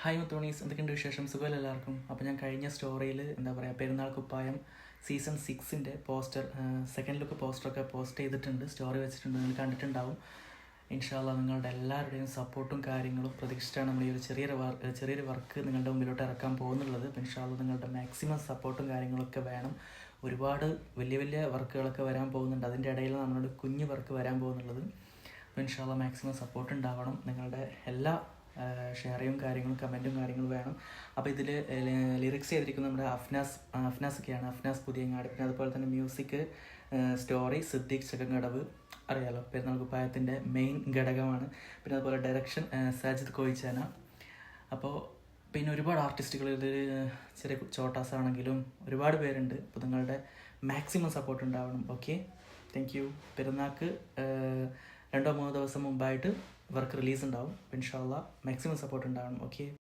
Hi മുത്തോണീസ്, എന്തൊക്കെയുണ്ട് വിശേഷം? സുഖമല്ല എല്ലാവർക്കും. അപ്പോൾ ഞാൻ കഴിഞ്ഞ സ്റ്റോറിയിൽ എന്താ പറയുക, Perunnal Kuppayam season 6 poster, second look പോസ്റ്ററൊക്കെ പോസ്റ്റ് ചെയ്തിട്ടുണ്ട്, സ്റ്റോറി വെച്ചിട്ടുണ്ട്, നിങ്ങൾ കണ്ടിട്ടുണ്ടാവും. ഇൻഷാല്ലാ നിങ്ങളുടെ എല്ലാവരുടെയും സപ്പോർട്ടും കാര്യങ്ങളും പ്രതീക്ഷിച്ചാണ് നമ്മൾ ഈ ഒരു ചെറിയൊരു വർക്ക് നിങ്ങളുടെ മുമ്പിലോട്ട് ഇറക്കാൻ പോകുന്നുള്ളത്. അപ്പോൾ ഇൻഷാല്ലാ നിങ്ങളുടെ മാക്സിമം സപ്പോർട്ടും കാര്യങ്ങളൊക്കെ വേണം. ഒരുപാട് വലിയ വലിയ വർക്കുകളൊക്കെ വരാൻ പോകുന്നുണ്ട്, അതിൻ്റെ ഇടയിൽ നമ്മളോട് കുഞ്ഞു വർക്ക് വരാൻ പോകുന്നുള്ളത്. അപ്പോൾ ഇൻഷാല്ലാ മാക്സിമം സപ്പോർട്ട് ഉണ്ടാവണം. നിങ്ങളുടെ എല്ലാ ഷെയറിയും കാര്യങ്ങളും കമൻറ്റും കാര്യങ്ങളും വേണം. അപ്പോൾ ഇതിൽ ലിറിക്സ് ചെയ്തിരിക്കുന്നത് നമ്മുടെ അഫ്നാസൊക്കെയാണ്, അഫ്നാസ് പുതിയങ്ങാട്. പിന്നെ അതുപോലെ തന്നെ മ്യൂസിക് സ്റ്റോറി സിദ്ദീഖ് ചക്കങ്കടവ്, അറിയാലോ പെരുന്നാൾ കുപ്പായത്തിൻ്റെ മെയിൻ ഘടകമാണ്. പിന്നെ അതുപോലെ ഡയറക്ഷൻ സാജിദ് കോയിച്ചാന. അപ്പോൾ പിന്നെ ഒരുപാട് ആർട്ടിസ്റ്റുകൾ ഇതിൽ, ചെറിയ ചോട്ടാസ് ആണെങ്കിലും ഒരുപാട് പേരുണ്ട്. അപ്പോൾ നിങ്ങളുടെ മാക്സിമം സപ്പോർട്ട് ഉണ്ടാവണം. Okay, thank you. പെരുന്നാൾക്ക് 2-3 ദിവസം മുമ്പായിട്ട് വർക്ക് റിലീസ് ഉണ്ടാവും. ഇൻഷാ അല്ലാഹ് മാക്സിമം സപ്പോർട്ട് ഉണ്ടാവണം. ഓക്കെ.